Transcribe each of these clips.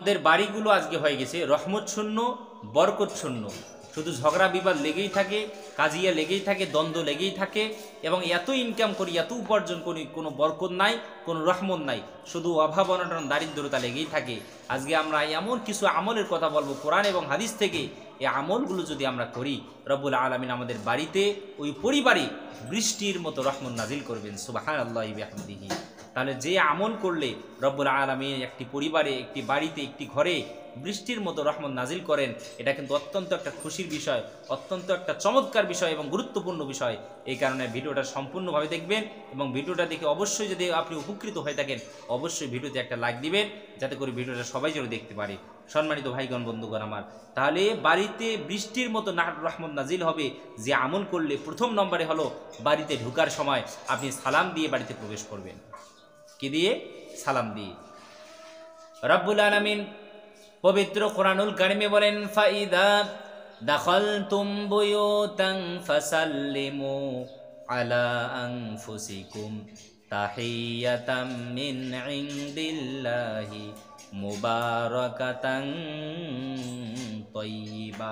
আমাদের বাড়িগুলো আজকে হয়ে গেছে রহমত শূন্য, বরকত শূন্য। শুধু ঝগড়া বিবাদ লেগেই থাকে, কাজিয়া লেগেই থাকে, দ্বন্দ্ব লেগেই থাকে, এবং এত ইনকাম করি, এত উপার্জন করি, কোনো বরকত নাই, কোনো রহমত নাই, শুধু অভাব অনটন দারিদ্রতা লেগেই থাকে। আজকে আমরা এমন কিছু আমলের কথা বলবো কোরআন এবং হাদিস থেকে। এই আমলগুলো যদি আমরা করি, রব্বুল আলামিন আমাদের বাড়িতে, ওই পরিবারে বৃষ্টির মতো রহমত নাজিল করবেন। সুবহানাল্লাহি বিহামদিহি। তাহলে যে আমল করলে রব্বুল আলামিন একটি পরিবারে, একটি বাড়িতে, একটি ঘরে বৃষ্টির মতো রহমত নাজিল করেন, এটা কিন্তু অত্যন্ত একটা খুশির বিষয়, অত্যন্ত একটা চমৎকার বিষয় এবং গুরুত্বপূর্ণ বিষয়। এই কারণে ভিডিওটা সম্পূর্ণভাবে দেখবেন, এবং ভিডিওটা দেখে অবশ্যই যদি আপনি উপকৃত হয়ে থাকেন, অবশ্যই ভিডিওতে একটা লাইক দিবেন, যাতে করে ভিডিওটা সবাই যেন দেখতে পারে। সম্মানিত ভাইগণ, বন্ধুগণ আমার, তাহলে বাড়িতে বৃষ্টির মতো রহমত নাজিল হবে যে আমল করলে প্রথম নম্বরে হলো বাড়িতে ঢোকার সময় আপনি সালাম দিয়ে বাড়িতে প্রবেশ করবেন। কি দিয়ে? সালাম দিয়ে। রব্বুল আলামিন পবিত্র কোরআনুল কারিমে বলেন, ফাইদা দাখালতুম বুয়ুতান ফাসাল্লিমু আলা আনফুসিকুম তাহিয়াতাম মিন ইনদিল্লাহি মুবারাকাতান তাইয়্যিবা।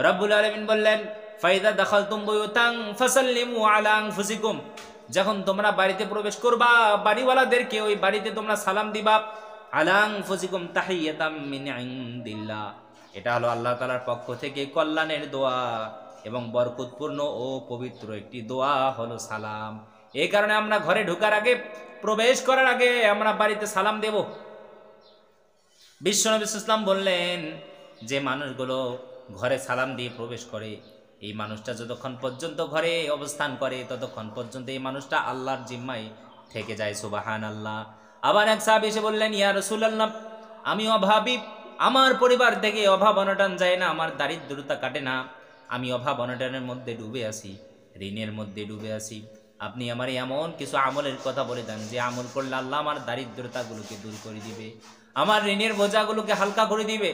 রব্বুল আলামিন বললেন, ফাইদা দাখালতুম বুয়ুতান ফাসাল্লিমু আলা আনফুসিকুম, যখন তোমরা বাড়িতে প্রবেশ করবা, বাড়িওয়ালাদেরকে ওই বাড়িতে তোমরা সালাম দিবা। আলা আনফুসিকুম তাহিয়াতাম মিন ইনদিল্লাহ, এটা হলো আল্লাহ তাআলার পক্ষ থেকে কল্যাণের দোয়া এবং বরকতপূর্ণ ও পবিত্র একটি দোয়া হলো সালাম। এই কারণে আমরা ঘরে ঢোকার আগে, প্রবেশ করার আগে আমরা বাড়িতে সালাম দেব। বিশ্বনবী সাল্লাল্লাহু আলাইহি ওয়াসাল্লাম বললেন, যে মানুষগুলো ঘরে সালাম দিয়ে প্রবেশ করে, এই মানুষটা যতক্ষণ পর্যন্ত ঘরে অবস্থান করে, ততক্ষণ পর্যন্ত এই মানুষটা আল্লাহর জিম্মায় থেকে যায়। সুবহানাল্লাহ। আবার এক সাহাবী এসে বললেন, ইয়া রাসূলুল্লাহ, আমি অভাবী, আমার পরিবার থেকে অভাব অনটন যায় না, আমার দারিদ্রতা কাটে না, আমি অভাব অনটনের মধ্যে ডুবে আছি, ঋণের মধ্যে ডুবে আছি। আপনি আমার এমন কিছু আমলের কথা বলে দেন যে আমল করলে আল্লাহ আমার দারিদ্রতাগুলোকে দূর করে দিবে, আমার ঋণের বোঝাগুলোকে হালকা করে দিবে।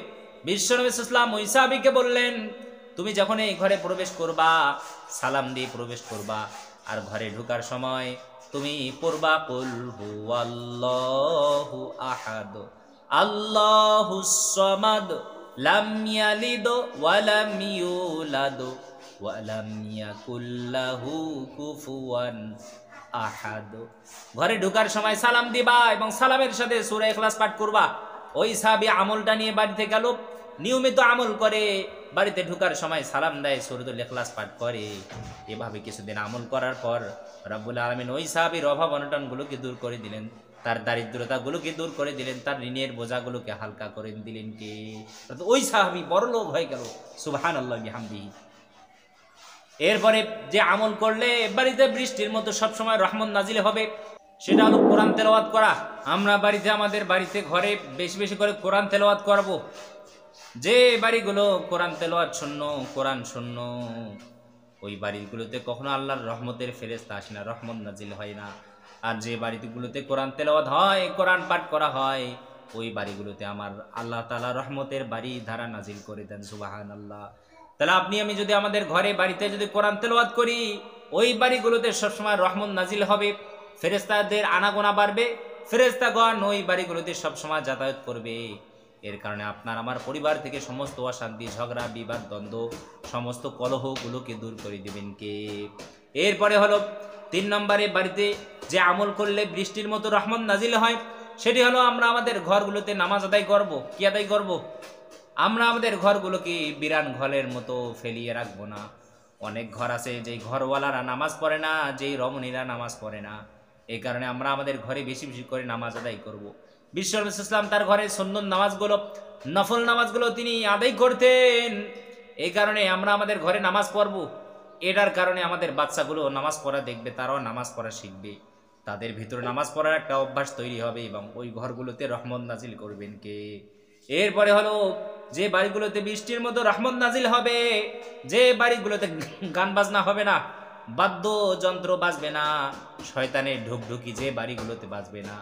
বিশ্বনবী সাল্লাল্লাহু আলাইহি ওয়াসাল্লাম ওই সাহাবীকে বললেন, তুমি যখন এই ঘরে প্রবেশ করবা, সালাম দিয়ে প্রবেশ করবা, আর ঘরে ঢোকার সময় তুমি পড়বা কুল হুয়াল্লাহু আহাদ আল্লাহুস সামাদ লাম ইয়ালিদ ওয়া লাম ইউলাদ ওয়া লাম ইয়াকুল লাহু কুফুয়ান আহাদ। ঘরে ঢোকার সময় সালাম দিবা এবং সালামের সাথে সূরা ইখলাস পাঠ করবা। ওই সাহাবী আমলটা নিয়ে বাড়িতে গেল, নিয়মিত আমল করে, বাড়িতে ঢোকার সময় সালাম দেয়, সূরাতুল ইখলাস পাঠ করে। এভাবে কিছুদিন আমল করার পর রব্বুল আলামিন ওই সাহাবীর অভাব অনটনগুলোকে দূর করে দিলেন, তার দারিদ্রতাগুলোকে দূর করে দিলেন, তার ঋণের বোঝাগুলোকে হালকা করে দিলেন। কে? ওই সাহাবী বড়লোক হয়ে গেল। সুবহানাল্লাহি বিহামদিহি। এরপরে যে আমল করলে বাড়িতে বৃষ্টির মতো সবসময় রহমত নাজিল হবে, সেটা হলো কোরআন তেলাওয়াত করা। আমরা বাড়িতে, আমাদের বাড়িতে, ঘরে বেশি বেশি করে কোরআন তেলাওয়াত করব। যে বাড়িগুলো কোরআন তেলাওয়াত শূন্য, কোরআন শূন্য, ওই বাড়িগুলোতে কখনো আল্লাহর রহমতের ফেরেশতা আসে না, রহমত নাজিল হয় না। আর যে বাড়িগুলোতে কোরআন তেলাওয়াত হয়, কোরআন পাঠ করা হয়, ওই বাড়িগুলোতে আমার আল্লাহ তাআলা রহমতের বাড়ি ধারা নাজিল করে দেন। সুবহানাল্লাহ। তাহলে আপনি আমি যদি আমাদের ঘরে, বাড়িতে যদি কোরআন তেলাওয়াত করি, ওই বাড়িগুলোতে সবসময় রহমত নাজিল হবে, ফেরেশতাদের আনাগোনা বাড়বে, ফেরেশতাগণ ওই বাড়িগুলোতে সবসময় যাতায়াত করবে। এর কারণে আপনার আমার পরিবার থেকে সমস্ত অশান্তি, ঝগড়া, বিবাদ, দ্বন্দ্ব, সমস্ত কলহগুলোকে দূর করে দিবেন কে? এরপরে হলো 3 নম্বরে বাড়িতে যে আমল করলে বৃষ্টির মতো রহমত নাজিল হয়, সেটি হলো আমরা আমাদের ঘরগুলোতে নামাজ আদায় করব। কি আদায় করব? আমরা আমাদের ঘরগুলোকে বিরান ঘরের মতো ফেলিয়ে রাখবো না। অনেক ঘর আছে যেই ঘরওয়ালারা নামাজ পড়ে না, যেই রমণীরা নামাজ পড়ে না। এই কারণে আমরা আমাদের ঘরে বেশি বেশি করে নামাজ আদায় করব। বিশ্বনবী সাল্লাল্লাহু আলাইহি ওয়াসাল্লাম তার ঘরে সুন্নত নামাজগুলো, নফল নামাজগুলো তিনি আদায় করতেন। এই কারণে আমরা আমাদের ঘরে নামাজ পড়ব। এটার কারণে আমাদের বাচ্চাগুলো নামাজ পড়া দেখবে, তারাও নামাজ পড়া শিখবে, তাদের ভিতরে নামাজ পড়ার একটা অভ্যাস তৈরি হবে, এবং ওই ঘরগুলোতে রহমত নাজিল করবেন কে? এরপরে হলো যে বাড়িগুলোতে বৃষ্টির মতো রহমত নাজিল হবে, যে বাড়িগুলোতে গান বাজনা হবে না, বাদ্যযন্ত্র বাজবে না, শয়তানের ঢুকঢুকি যে বাড়িগুলোতে বাজবে না,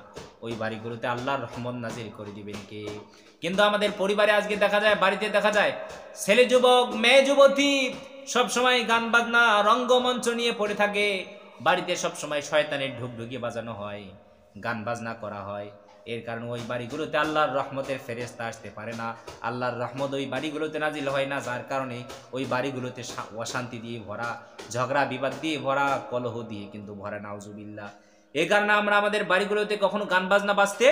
ওই বাড়িগুলোতে আল্লাহর রহমত নাজিল করে দিবেন কে? কিন্তু আমাদের পরিবারে আজকে দেখা যায়, বাড়িতে দেখা যায়, ছেলে যুবক, মেয়ে যুবতী সবসময় গান বাজনা, রঙ্গমঞ্চ নিয়ে পড়ে থাকে। বাড়িতে সবসময় শয়তানের ঢুকঢুকি বাজানো হয়, গান বাজনা করা হয়। এর কারণে ওই বাড়িগুলোতে আল্লাহর রহমতের ফেরেশতা আসতে পারে না, আল্লাহর রহমত ওই বাড়িগুলোতে নাজিল হয় না, যার কারণে ওই বাড়িগুলোতে অশান্তি দিয়ে ভরা, ঝগড়া বিবাদ দিয়ে ভরা, কলহ দিয়ে কিন্তু ভরা, নাউজুবিল্লাহ। এই কারণে আমরা আমাদের বাড়িগুলোতে কখনো গান বাজনা বাজতে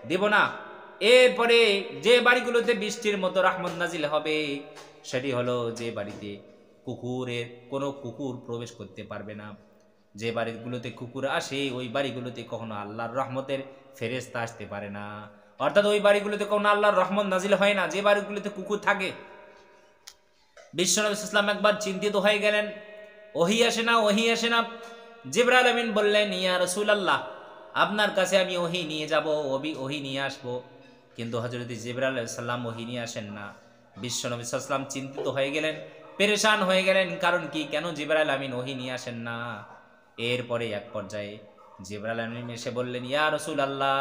দেব না। এরপরে যে বাড়িগুলোতে বৃষ্টির মতো রহমত নাজিল হবে সেটি হলো যে বাড়িতে কোনো কুকুর প্রবেশ করতে পারবে না। যে বাড়িগুলোতে কুকুর আসে ওই বাড়িগুলোতে কখনো আল্লাহর রহমতের ফেরেশতা আসতে পারে না, অর্থাৎ ওই বাড়িগুলোতে কখনো আল্লাহর রহমত নাজিল হয় না যে বাড়িগুলোতে কুকুর থাকে। বিশ্বনবী সাল্লাল্লাহু আলাইহি ওয়াসাল্লাম একবার চিন্তিত হয়ে গেলেন, ওহী আসে না, ওহী আসে না। জিবরাইল আমিন বললেন, ইয়া রাসূলুল্লাহ, আপনার কাছে আমি ওহী নিয়ে যাব, ওহী নিয়ে আসবো, কিন্তু হযরত জিবরাইল আলাইহিস সালাম ওহী নিয়ে আসেন না। বিশ্বনবী সাল্লাল্লাহু আলাইহি ওয়াসাল্লাম চিন্তিত হয়ে গেলেন, পেরেশান হয়ে গেলেন, কারণ কি, কেন জিবরাইল আমিন ওহী নিয়ে আসেন না। এরপরে এক পর্যায়ে জিবরাইল আমিন এসে বললেন, ইয়া রাসূলুল্লাহ,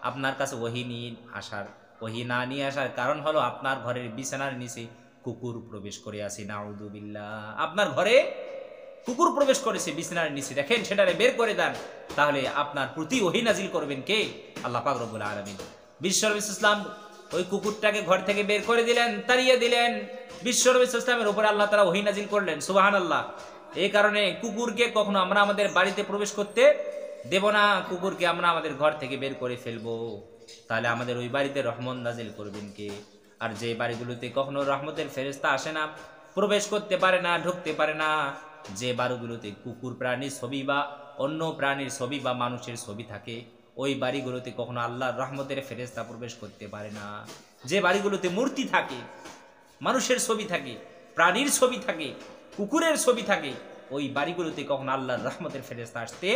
আপনার কাছে ওহী না নিয়ে আসার কারণ হলো আপনার ঘরের বিছানার নিচে কুকুর প্রবেশ করে আছে, নাউযুবিল্লাহ। আপনার ঘরে কুকুর প্রবেশ করেছে বিছানার নিচে, দেখেন সেটারে বের করে দেন, তাহলে আপনার প্রতি ওহী নাজিল করবেন কে? আল্লাহ পাক রব্বুল আলামিন। বিশ্বনবী সাল্লাল্লাহু আলাইহি ওয়াসাল্লাম ওই কুকুরটাকে ঘর থেকে বের করে দিলেন, তাড়িয়ে দিলেন। বিশ্বনবী সাল্লাল্লাহু আলাইহি ওয়াসাল্লামের উপর আল্লাহ তাআলা ওহী নাজিল করলেন, সুবহানাল্লাহ। এই কারণে কুকুরকে কখনো আমরা আমাদের বাড়িতে প্রবেশ করতে দেব না, কুকুরকে আমরা আমাদের ঘর থেকে বের করে ফেলবো, তাহলে আমাদের ওই বাড়িতে রহমত নাজিল করবেন কে? আর যে বাড়িগুলোতে কখনো রহমতের ফেরেশতা আসে না, প্রবেশ করতে পারে না, ঢুকতে পারে না, যে বাড়িগুলোতে কুকুর প্রাণীর ছবি বা অন্য প্রাণীর ছবি বা মানুষের ছবি থাকে, ওই বাড়িগুলোতে কখনো আল্লাহর রহমতের ফেরেশতা প্রবেশ করতে পারে না। যে বাড়িগুলোতে মূর্তি থাকে, মানুষের ছবি থাকে, প্রাণীর ছবি থাকে, কুকুরের ছবি থাকে, ওই বাড়িগুলোতে কখনো আল্লাহর রহমতের ফেরেশতা আসতে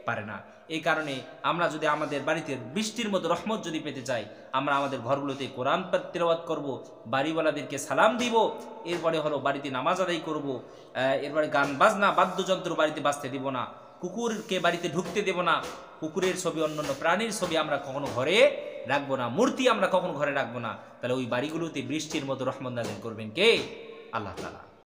পারে না। এই কারণে আমরা যদি আমাদের বাড়িতে বৃষ্টির মতো রহমত যদি পেতে চাই, আমরা আমাদের ঘরগুলোতে কোরআন তেলাওয়াত করব, বাড়িওয়ালাদেরকে সালাম দিব, এরপরে হলো বাড়িতে নামাজ আদায় করব, এরপরে গান বাজনা বাদ্যযন্ত্র বাড়িতে বাজতে দিব না, কুকুরকে বাড়িতে ঢুকতে দেব না, কুকুরের ছবি অন্যান্য প্রাণীর ছবি আমরা কখনো ঘরে রাখবো না, মূর্তি আমরা কখনো ঘরে রাখবো না। তাহলে ওই বাড়িগুলোতে বৃষ্টির মতো রহমত নাজিল করবেন কে? আল্লাহ তাআলা।